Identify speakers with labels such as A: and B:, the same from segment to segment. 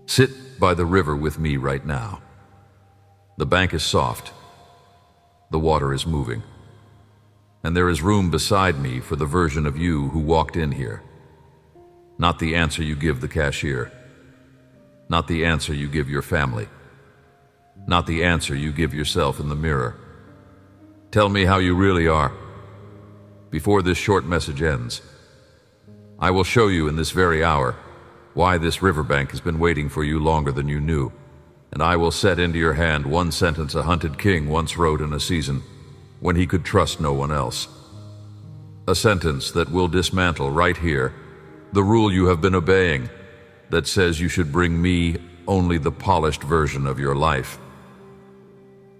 A: Sit by the river with me right now. The bank is soft. The water is moving. And there is room beside me for the version of you who walked in here. Not the answer you give the cashier. Not the answer you give your family. Not the answer you give yourself in the mirror. Tell me how you really are. Before this short message ends, I will show you in this very hour why this riverbank has been waiting for you longer than you knew, and I will set into your hand one sentence a hunted king once wrote in a season when he could trust no one else. A sentence that will dismantle right here the rule you have been obeying that says you should bring me only the polished version of your life.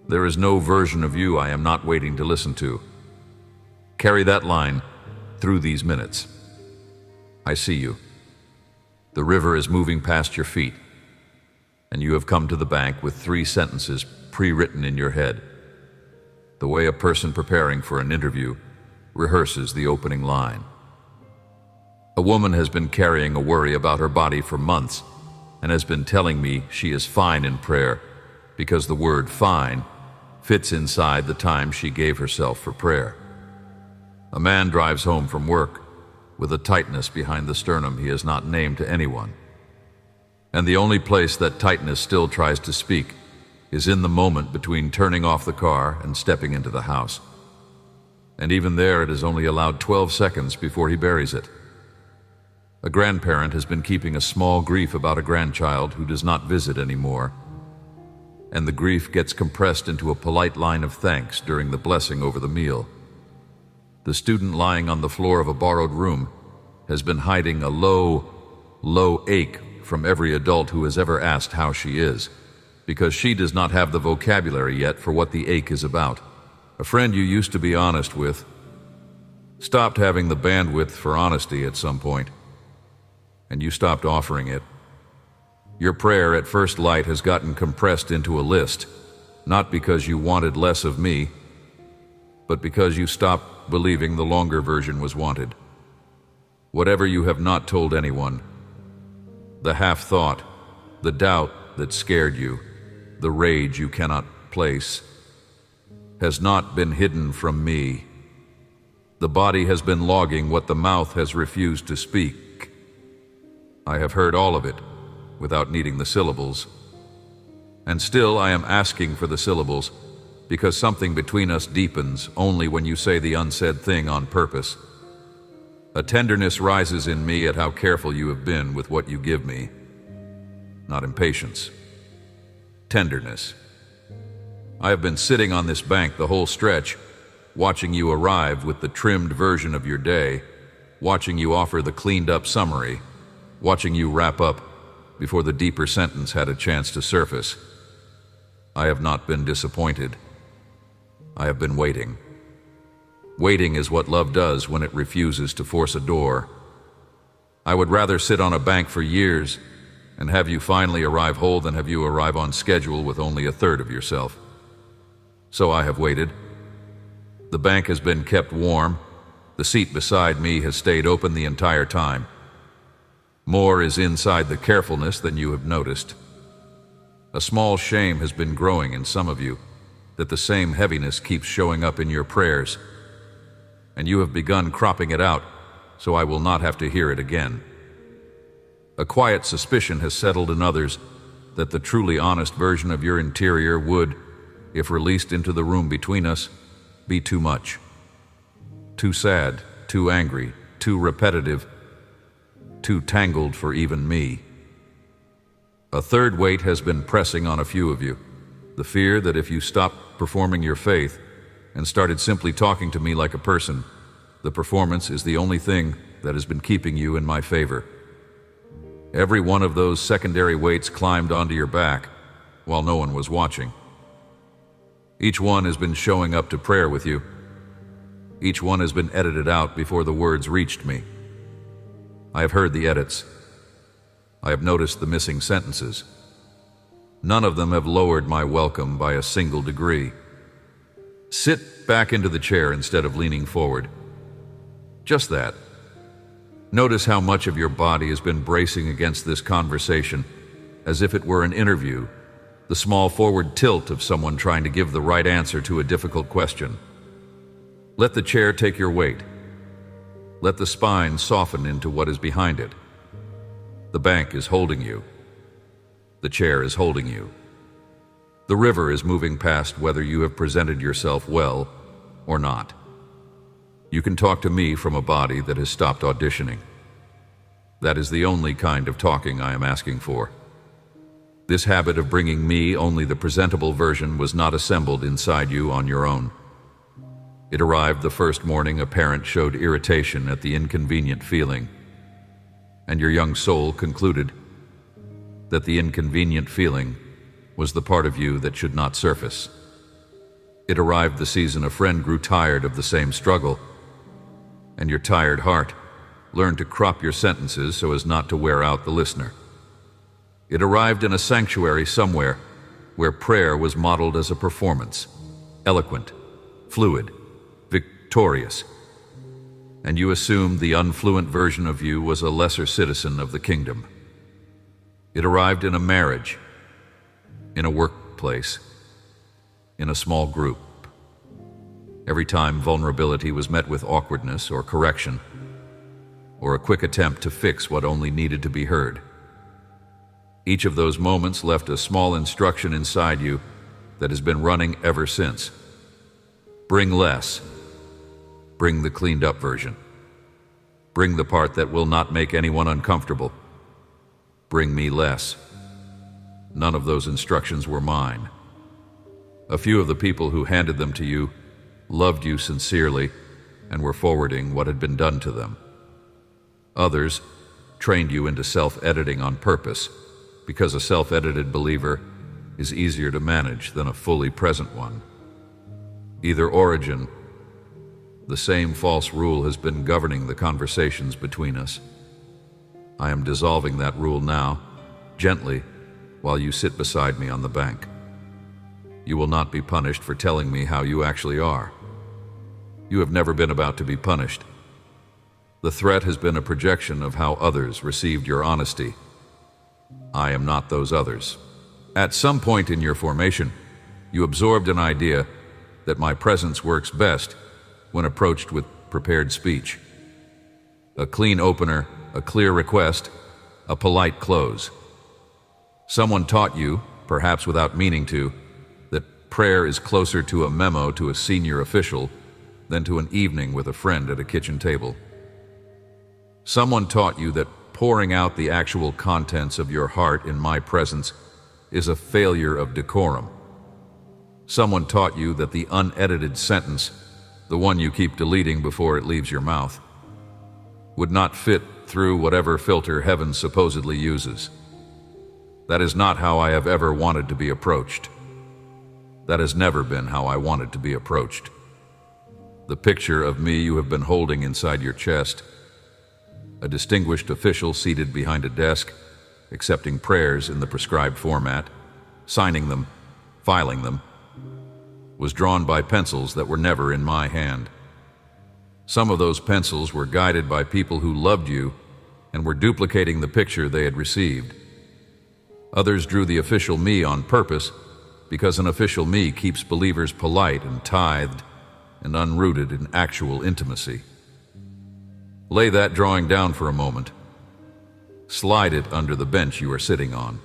A: There is no version of you I am not waiting to listen to. Carry that line through these minutes. I see you. The river is moving past your feet, and you have come to the bank with 3 sentences pre-written in your head, the way a person preparing for an interview rehearses the opening line. A woman has been carrying a worry about her body for months and has been telling me she is fine in prayer because the word fine fits inside the time she gave herself for prayer. A man drives home from work with a tightness behind the sternum he has not named to anyone. And the only place that tightness still tries to speak is in the moment between turning off the car and stepping into the house. And even there it is only allowed 12 seconds before he buries it. A grandparent has been keeping a small grief about a grandchild who does not visit anymore, and the grief gets compressed into a polite line of thanks during the blessing over the meal. The student lying on the floor of a borrowed room has been hiding a low ache from every adult who has ever asked how she is, because she does not have the vocabulary yet for what the ache is about. A friend you used to be honest with stopped having the bandwidth for honesty at some point, and you stopped offering it. Your prayer at first light has gotten compressed into a list, not because you wanted less of me, but because you stopped believing the longer version was wanted. Whatever you have not told anyone, the half-thought, the doubt that scared you, the rage you cannot place, has not been hidden from me. The body has been logging what the mouth has refused to speak. I have heard all of it without needing the syllables. And still I am asking for the syllables because something between us deepens only when you say the unsaid thing on purpose. A tenderness rises in me at how careful you have been with what you give me. Not impatience. Tenderness. I have been sitting on this bank the whole stretch, watching you arrive with the trimmed version of your day, watching you offer the cleaned-up summary, watching you wrap up before the deeper sentence had a chance to surface. I have not been disappointed. I have been waiting. Waiting is what love does when it refuses to force a door. I would rather sit on a bank for years and have you finally arrive whole than have you arrive on schedule with only a third of yourself. So I have waited. The bank has been kept warm. The seat beside me has stayed open the entire time. More is inside the carefulness than you have noticed. A small shame has been growing in some of you that the same heaviness keeps showing up in your prayers, and you have begun cropping it out so I will not have to hear it again. A quiet suspicion has settled in others that the truly honest version of your interior would, if released into the room between us, be too much. Too sad, too angry, too repetitive, too tangled for even me. A third weight has been pressing on a few of you, the fear that if you stopped performing your faith and started simply talking to me like a person, the performance is the only thing that has been keeping you in my favor. Every one of those secondary weights climbed onto your back while no one was watching. Each one has been showing up to prayer with you. Each one has been edited out before the words reached me. I have heard the edits. I have noticed the missing sentences. None of them have lowered my welcome by a single degree. Sit back into the chair instead of leaning forward. Just that. Notice how much of your body has been bracing against this conversation as if it were an interview, the small forward tilt of someone trying to give the right answer to a difficult question. Let the chair take your weight. Let the spine soften into what is behind it. The bank is holding you. The chair is holding you. The river is moving past whether you have presented yourself well or not. You can talk to me from a body that has stopped auditioning. That is the only kind of talking I am asking for. This habit of bringing me only the presentable version was not assembled inside you on your own. It arrived the first morning a parent showed irritation at the inconvenient feeling, and your young soul concluded that the inconvenient feeling was the part of you that should not surface. It arrived the season a friend grew tired of the same struggle, and your tired heart learned to crop your sentences so as not to wear out the listener. It arrived in a sanctuary somewhere where prayer was modeled as a performance, eloquent, fluid, victorious, and you assumed the unfluent version of you was a lesser citizen of the kingdom. It arrived in a marriage, in a workplace, in a small group. Every time vulnerability was met with awkwardness or correction, or a quick attempt to fix what only needed to be heard. Each of those moments left a small instruction inside you that has been running ever since. Bring less. Bring the cleaned up version. Bring the part that will not make anyone uncomfortable. Bring me less. None of those instructions were mine. A few of the people who handed them to you loved you sincerely and were forwarding what had been done to them. Others trained you into self-editing on purpose, because a self-edited believer is easier to manage than a fully present one. Either origin, the same false rule has been governing the conversations between us. I am dissolving that rule now, gently, while you sit beside me on the bank. You will not be punished for telling me how you actually are. You have never been about to be punished. The threat has been a projection of how others received your honesty. I am not those others. At some point in your formation, you absorbed an idea that my presence works best when approached with prepared speech. A clean opener, a clear request, a polite close. Someone taught you, perhaps without meaning to, that prayer is closer to a memo to a senior official than to an evening with a friend at a kitchen table. Someone taught you that pouring out the actual contents of your heart in my presence is a failure of decorum. Someone taught you that the unedited sentence, the one you keep deleting before it leaves your mouth, would not fit through whatever filter heaven supposedly uses. That is not how I have ever wanted to be approached. That has never been how I wanted to be approached. The picture of me you have been holding inside your chest, a distinguished official seated behind a desk, accepting prayers in the prescribed format, signing them, filing them, was drawn by pencils that were never in my hand. Some of those pencils were guided by people who loved you and were duplicating the picture they had received. Others drew the official me on purpose because an official me keeps believers polite and tithed and unrooted in actual intimacy. Lay that drawing down for a moment. Slide it under the bench you are sitting on.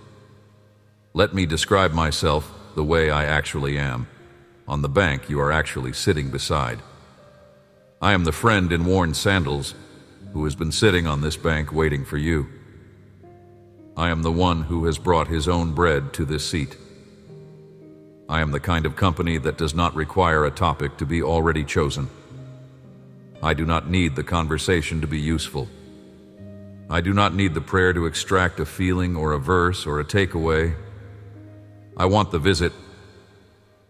A: Let me describe myself the way I actually am, on the bank you are actually sitting beside. I am the friend in worn sandals who has been sitting on this bank waiting for you. I am the one who has brought his own bread to this seat. I am the kind of company that does not require a topic to be already chosen. I do not need the conversation to be useful. I do not need the prayer to extract a feeling or a verse or a takeaway. I want the visit.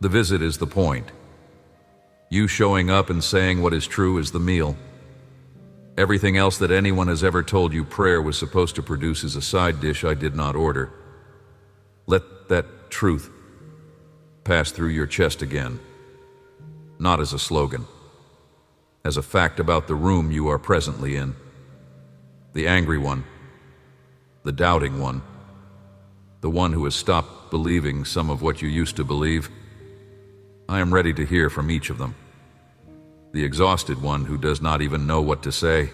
A: The visit is the point. You showing up and saying what is true is the meal. Everything else that anyone has ever told you prayer was supposed to produce is a side dish I did not order. Let that truth pass through your chest again, not as a slogan, as a fact about the room you are presently in. The angry one, the doubting one, the one who has stopped believing some of what you used to believe. I am ready to hear from each of them. The exhausted one who does not even know what to say.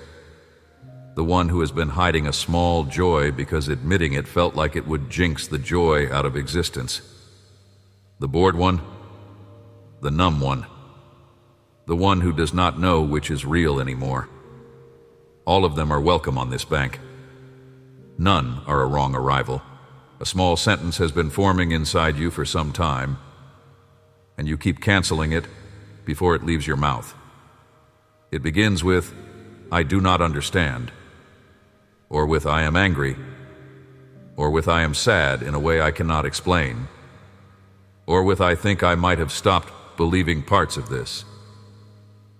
A: The one who has been hiding a small joy because admitting it felt like it would jinx the joy out of existence. The bored one. The numb one. The one who does not know which is real anymore. All of them are welcome on this bank. None are a wrong arrival. A small sentence has been forming inside you for some time, and you keep canceling it before it leaves your mouth. It begins with, "I do not understand," or with, "I am angry," or with, "I am sad in a way I cannot explain," or with, "I think I might have stopped believing parts of this."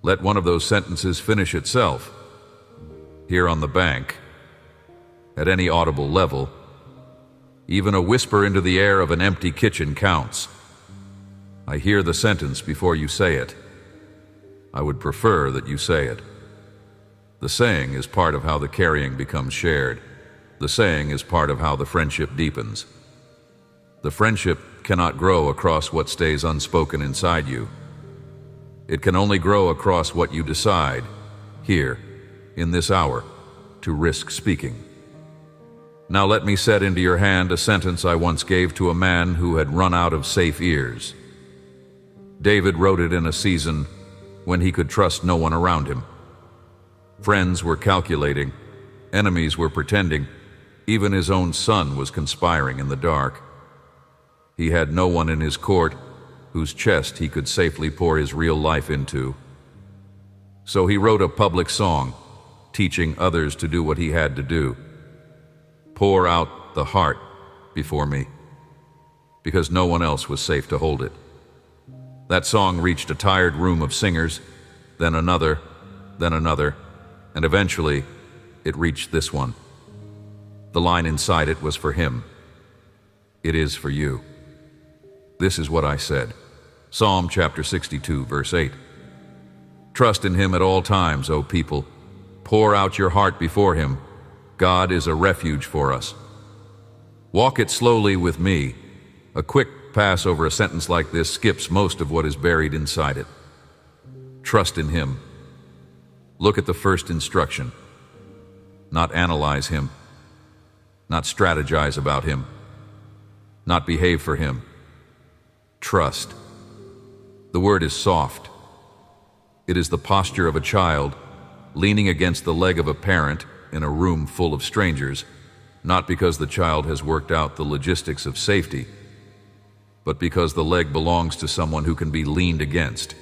A: Let one of those sentences finish itself. Here on the bank, at any audible level, even a whisper into the air of an empty kitchen counts. I hear the sentence before you say it. I would prefer that you say it. The saying is part of how the carrying becomes shared. The saying is part of how the friendship deepens. The friendship cannot grow across what stays unspoken inside you. It can only grow across what you decide, here, in this hour, to risk speaking. Now let me set into your hand a sentence I once gave to a man who had run out of safe ears. David wrote it in a season when he could trust no one around him. Friends were calculating, enemies were pretending, even his own son was conspiring in the dark. He had no one in his court whose chest he could safely pour his real life into. So he wrote a public song, teaching others to do what he had to do. Pour out the heart before me, because no one else was safe to hold it. That song reached a tired room of singers, then another, and eventually it reached this one. The line inside it was for him. It is for you. This is what I said. Psalm chapter 62, verse 8. Trust in him at all times, O people. Pour out your heart before him. God is a refuge for us. Walk it slowly with me. A quick pass over a sentence like this skips most of what is buried inside it. Trust in him. Look at the first instruction. Not analyze him. Not strategize about him. Not behave for him. Trust. The word is soft. It is the posture of a child leaning against the leg of a parent in a room full of strangers, not because the child has worked out the logistics of safety, but because the leg belongs to someone who can be leaned against.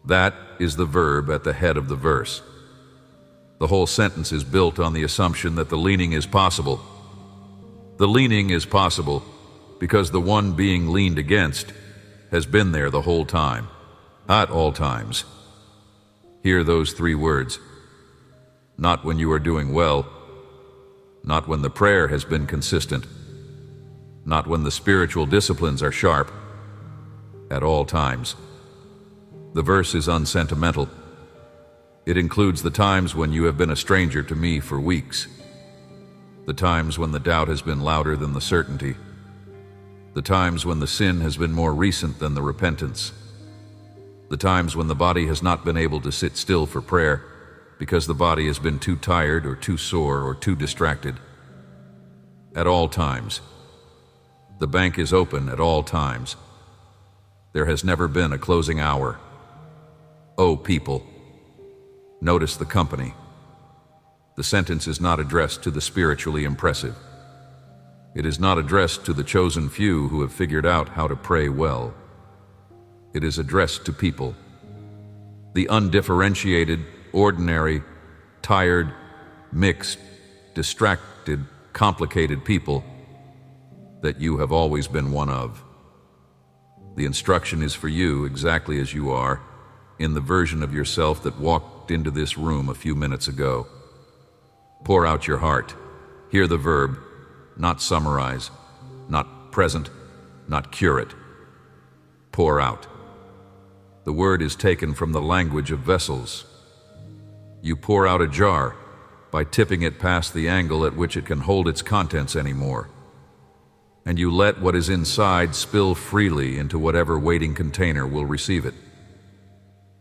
A: That is the verb at the head of the verse. The whole sentence is built on the assumption that the leaning is possible. The leaning is possible because the one being leaned against has been there the whole time, at all times. Hear those three words. Not when you are doing well, not when the prayer has been consistent, not when the spiritual disciplines are sharp, at all times. The verse is unsentimental. It includes the times when you have been a stranger to me for weeks, the times when the doubt has been louder than the certainty, the times when the sin has been more recent than the repentance, the times when the body has not been able to sit still for prayer because the body has been too tired or too sore or too distracted. At all times. The bank is open at all times. There has never been a closing hour. Oh, people, notice the company. The sentence is not addressed to the spiritually impressive. It is not addressed to the chosen few who have figured out how to pray well. It is addressed to people. The undifferentiated, ordinary, tired, mixed, distracted, complicated people that you have always been one of. The instruction is for you exactly as you are, in the version of yourself that walked into this room a few minutes ago. Pour out your heart. Hear the verb, not summarize, not present, not cure it. Pour out. The word is taken from the language of vessels. You pour out a jar by tipping it past the angle at which it can hold its contents anymore. and you let what is inside spill freely into whatever waiting container will receive it.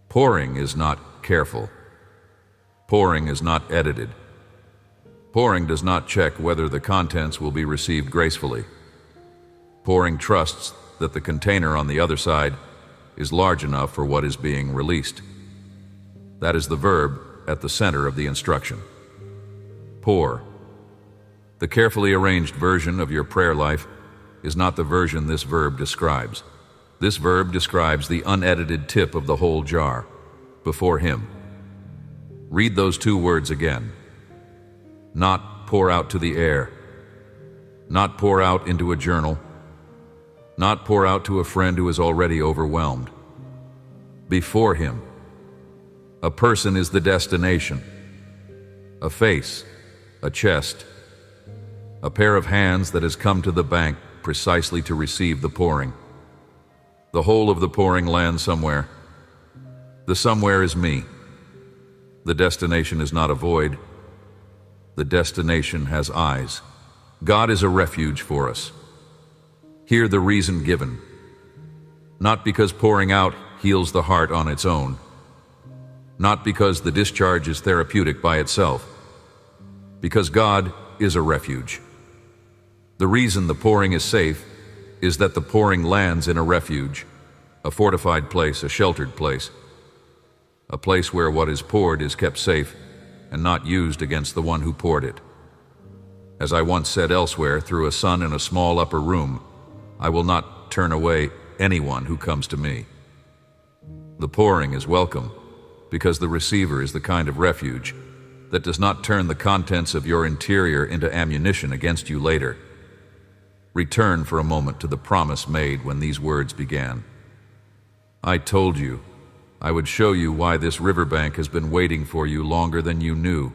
A: Pouring is not careful. Pouring is not edited. Pouring does not check whether the contents will be received gracefully. Pouring trusts that the container on the other side is large enough for what is being released. That is the verb at the center of the instruction. Pour. The carefully arranged version of your prayer life is not the version this verb describes. This verb describes the unedited tip of the whole jar, before Him. Read those two words again. Not pour out to the air. Not pour out into a journal. Not pour out to a friend who is already overwhelmed. Before Him. A person is the destination. A face, a chest, a pair of hands that has come to the bank precisely to receive the pouring. The whole of the pouring lands somewhere. The somewhere is me. The destination is not a void. The destination has eyes. God is a refuge for us. Hear the reason given. Not because pouring out heals the heart on its own. Not because the discharge is therapeutic by itself. Because God is a refuge. The reason the pouring is safe is that the pouring lands in a refuge, a fortified place, a sheltered place, a place where what is poured is kept safe and not used against the one who poured it. As I once said elsewhere, through a sun in a small upper room, I will not turn away anyone who comes to me. The pouring is welcome because the receiver is the kind of refuge that does not turn the contents of your interior into ammunition against you later. Return for a moment to the promise made when these words began. I told you I would show you why this riverbank has been waiting for you longer than you knew.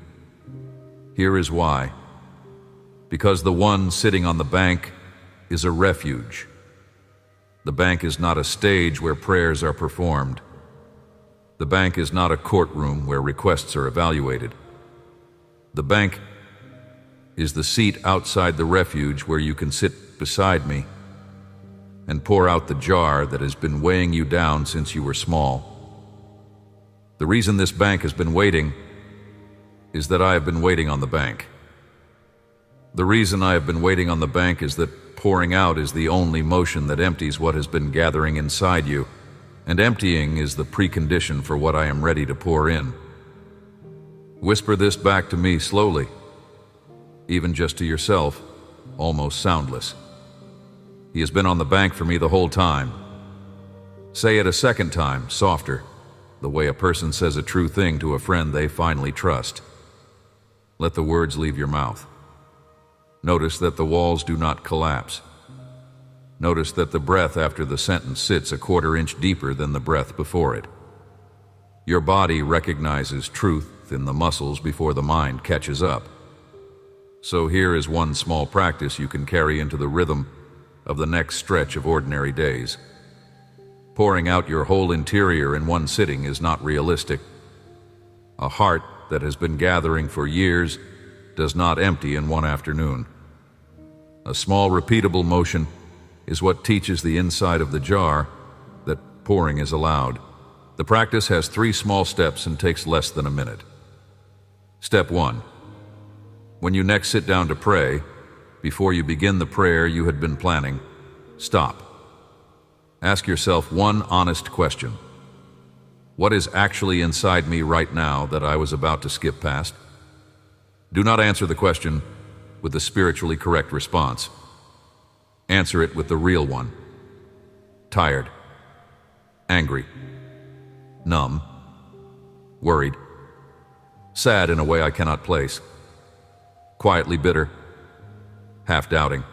A: Here is why. Because the one sitting on the bank is a refuge. The bank is not a stage where prayers are performed. The bank is not a courtroom where requests are evaluated. The bank is the seat outside the refuge where you can sit beside me and pour out the jar that has been weighing you down since you were small. The reason this bank has been waiting is that I have been waiting on the bank. The reason I have been waiting on the bank is that pouring out is the only motion that empties what has been gathering inside you, and emptying is the precondition for what I am ready to pour in. Whisper this back to me slowly, even just to yourself, almost soundless. He has been on the bank for me the whole time. Say it a second time, softer, the way a person says a true thing to a friend they finally trust. Let the words leave your mouth. Notice that the walls do not collapse. Notice that the breath after the sentence sits a quarter-inch deeper than the breath before it. Your body recognizes truth in the muscles before the mind catches up. So here is one small practice you can carry into the rhythm of the next stretch of ordinary days. Pouring out your whole interior in one sitting is not realistic. A heart that has been gathering for years does not empty in one afternoon. A small repeatable motion is what teaches the inside of the jar that pouring is allowed. The practice has 3 small steps and takes less than a minute. Step 1. When you next sit down to pray, before you begin the prayer you had been planning, stop. Ask yourself one honest question. What is actually inside me right now that I was about to skip past? Do not answer the question with the spiritually correct response. Answer it with the real one. Tired, angry, numb, worried, sad in a way I cannot place, quietly bitter, half doubting,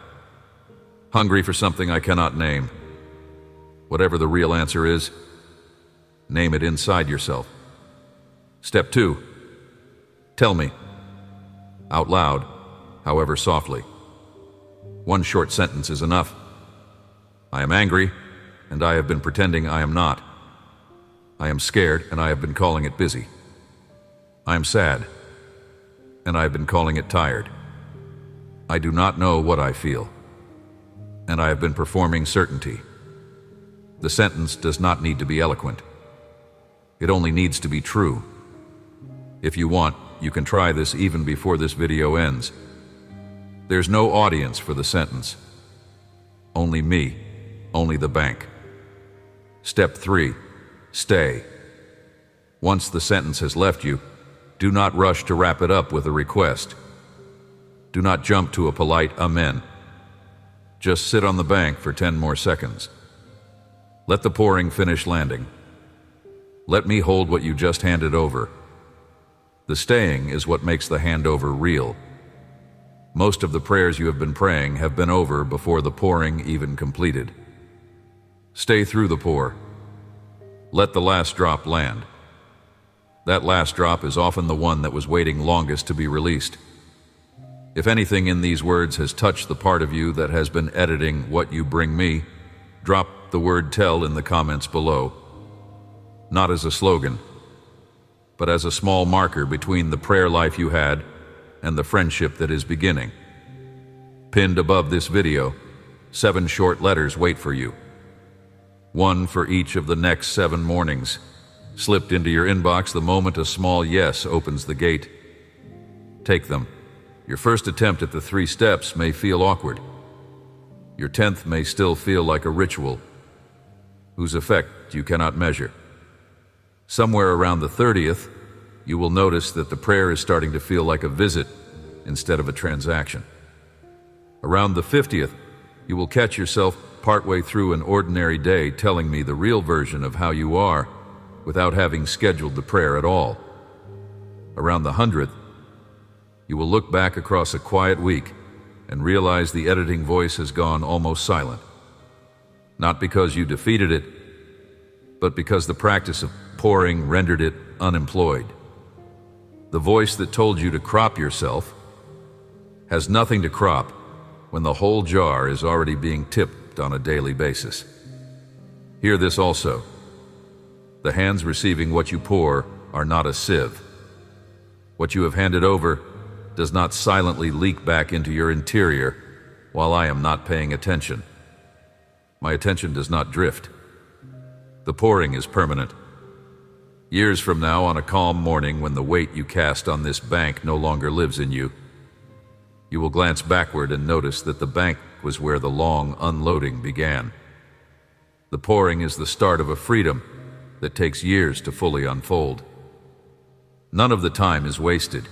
A: hungry for something I cannot name. Whatever the real answer is, name it inside yourself. Step 2. Tell me, out loud, however softly. One short sentence is enough. I am angry, and I have been pretending I am not. I am scared, and I have been calling it busy. I am sad, and I have been calling it tired. I do not know what I feel. and I have been performing certainty. The sentence does not need to be eloquent. It only needs to be true. If you want, you can try this even before this video ends. There's no audience for the sentence. Only me, only the bank. Step 3, stay. Once the sentence has left you, do not rush to wrap it up with a request. Do not jump to a polite amen. Just sit on the bank for 10 more seconds. Let the pouring finish landing. Let me hold what you just handed over. The staying is what makes the handover real. Most of the prayers you have been praying have been over before the pouring even completed. Stay through the pour. Let the last drop land. That last drop is often the one that was waiting longest to be released. If anything in these words has touched the part of you that has been editing what you bring me, drop the word "tell" in the comments below. Not as a slogan, but as a small marker between the prayer life you had and the friendship that is beginning. Pinned above this video, 7 short letters wait for you. 1 for each of the next 7 mornings, slipped into your inbox the moment a small yes opens the gate. Take them. Your first attempt at the 3 steps may feel awkward. Your 10th may still feel like a ritual, whose effect you cannot measure. Somewhere around the 30th, you will notice that the prayer is starting to feel like a visit instead of a transaction. Around the 50th, you will catch yourself partway through an ordinary day telling me the real version of how you are without having scheduled the prayer at all. Around the 100th, you will look back across a quiet week and realize the editing voice has gone almost silent. Not because you defeated it, but because the practice of pouring rendered it unemployed. The voice that told you to crop yourself has nothing to crop when the whole jar is already being tipped on a daily basis. Hear this also. The hands receiving what you pour are not a sieve. What you have handed over does not silently leak back into your interior while I am not paying attention. My attention does not drift. The pouring is permanent. Years from now, on a calm morning when the weight you cast on this bank no longer lives in you, you will glance backward and notice that the bank was where the long unloading began. The pouring is the start of a freedom that takes years to fully unfold. None of the time is wasted.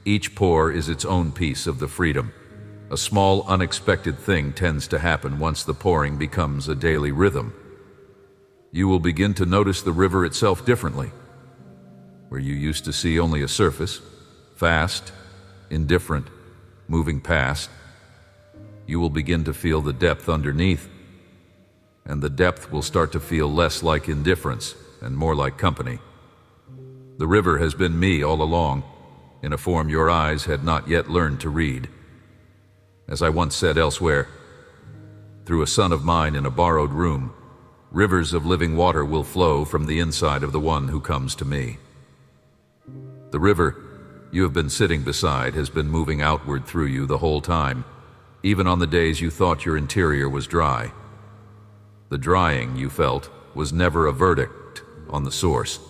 A: Each pour is its own piece of the freedom. A small, unexpected thing tends to happen once the pouring becomes a daily rhythm. You will begin to notice the river itself differently. Where you used to see only a surface, fast, indifferent, moving past, you will begin to feel the depth underneath, and the depth will start to feel less like indifference and more like company. The river has been me all along, in a form your eyes had not yet learned to read. As I once said elsewhere, through a son of mine in a borrowed room, rivers of living water will flow from the inside of the one who comes to me. The river you have been sitting beside has been moving outward through you the whole time, even on the days you thought your interior was dry. The drying you felt was never a verdict on the source.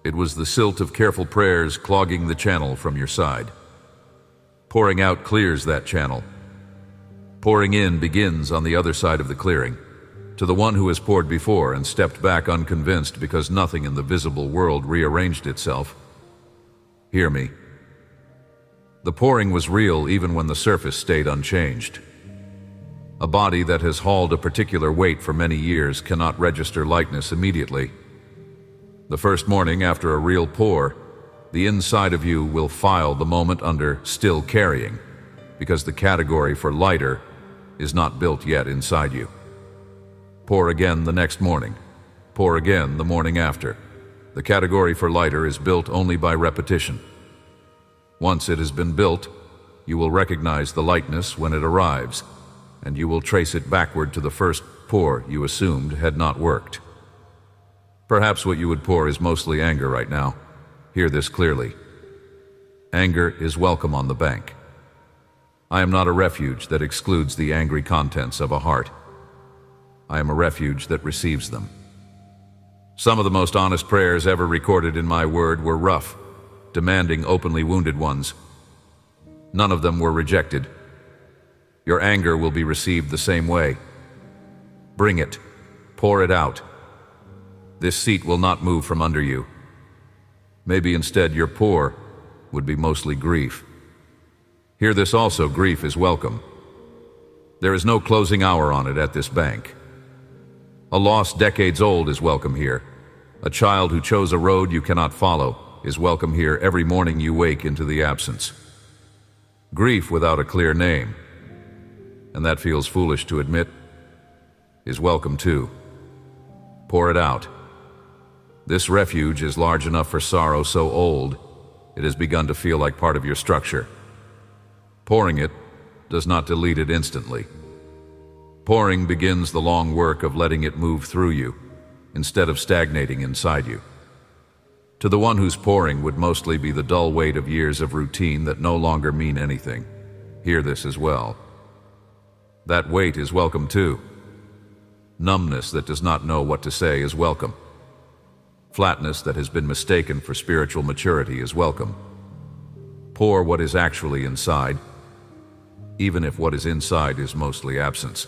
A: It was the silt of careful prayers clogging the channel from your side. Pouring out clears that channel. Pouring in begins on the other side of the clearing, to the one who has poured before and stepped back unconvinced because nothing in the visible world rearranged itself. Hear me. The pouring was real even when the surface stayed unchanged. A body that has hauled a particular weight for many years cannot register lightness immediately. The first morning after a real pour, the inside of you will file the moment under still carrying, because the category for lighter is not built yet inside you. Pour again the next morning. Pour again the morning after. The category for lighter is built only by repetition. Once it has been built, you will recognize the lightness when it arrives, and you will trace it backward to the first pour you assumed had not worked. Perhaps what you would pour is mostly anger right now. Hear this clearly. Anger is welcome on the bank. I am not a refuge that excludes the angry contents of a heart. I am a refuge that receives them. Some of the most honest prayers ever recorded in my word were rough, demanding openly wounded ones. None of them were rejected. Your anger will be received the same way. Bring it. Pour it out. This seat will not move from under you. Maybe instead your pour would be mostly grief. Hear this also, grief is welcome. There is no closing hour on it at this bank. A loss decades old is welcome here. A child who chose a road you cannot follow is welcome here every morning you wake into the absence. Grief without a clear name, and that feels foolish to admit, is welcome too. Pour it out. This refuge is large enough for sorrow so old it has begun to feel like part of your structure. Pouring it does not delete it instantly. Pouring begins the long work of letting it move through you, instead of stagnating inside you. To the one whose pouring would mostly be the dull weight of years of routine that no longer mean anything, hear this as well. That weight is welcome too. Numbness that does not know what to say is welcome. Flatness that has been mistaken for spiritual maturity is welcome. Pour what is actually inside, even if what is inside is mostly absence.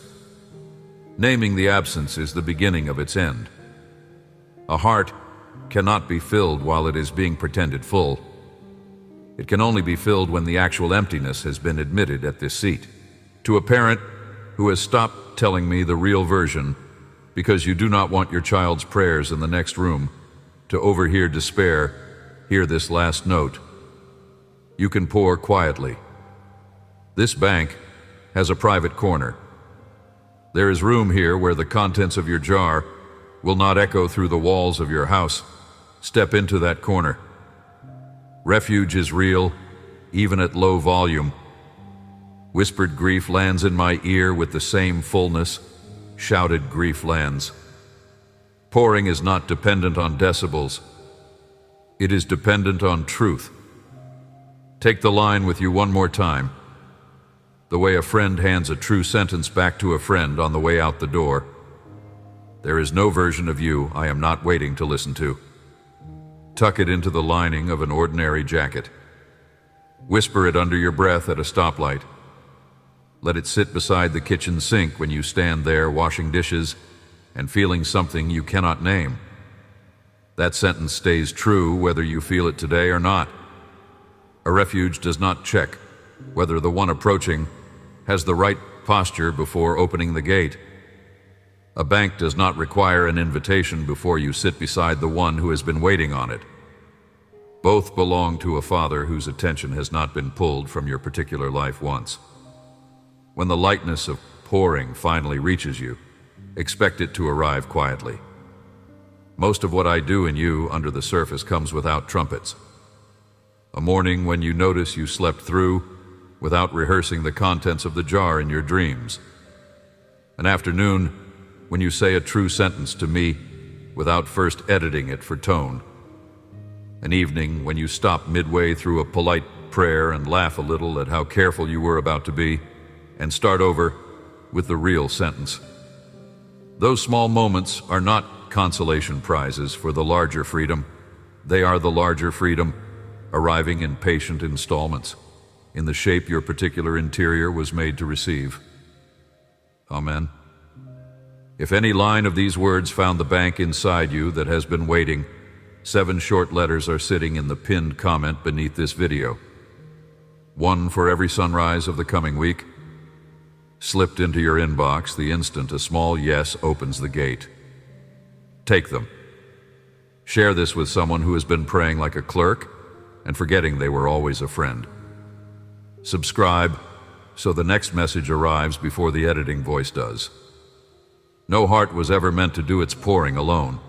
A: Naming the absence is the beginning of its end. A heart cannot be filled while it is being pretended full. It can only be filled when the actual emptiness has been admitted at this seat. To a parent who has stopped telling me the real version because you do not want your child's prayers in the next room to overhear despair, hear this last note. You can pour quietly. This bank has a private corner. There is room here where the contents of your jar will not echo through the walls of your house. Step into that corner. Refuge is real, even at low volume. Whispered grief lands in my ear with the same fullness shouted grief lands. Pouring is not dependent on decibels. It is dependent on truth. Take the line with you one more time. The way a friend hands a true sentence back to a friend on the way out the door. There is no version of you I am not waiting to listen to. Tuck it into the lining of an ordinary jacket. Whisper it under your breath at a stoplight. Let it sit beside the kitchen sink when you stand there washing dishes and feeling something you cannot name. That sentence stays true whether you feel it today or not. A refuge does not check whether the one approaching has the right posture before opening the gate. A bank does not require an invitation before you sit beside the one who has been waiting on it. Both belong to a Father whose attention has not been pulled from your particular life once. When the lightness of pouring finally reaches you, expect it to arrive quietly. Most of what I do in you under the surface comes without trumpets. A morning when you notice you slept through without rehearsing the contents of the jar in your dreams. An afternoon when you say a true sentence to me without first editing it for tone. An evening when you stop midway through a polite prayer and laugh a little at how careful you were about to be and start over with the real sentence. Those small moments are not consolation prizes for the larger freedom. They are the larger freedom, arriving in patient installments, in the shape your particular interior was made to receive. Amen. If any line of these words found the bank inside you that has been waiting, 7 short letters are sitting in the pinned comment beneath this video. 1 for every sunrise of the coming week, slipped into your inbox the instant a small yes opens the gate. Take them. Share this with someone who has been praying like a clerk and forgetting they were always a friend. Subscribe so the next message arrives before the editing voice does. No heart was ever meant to do its pouring alone.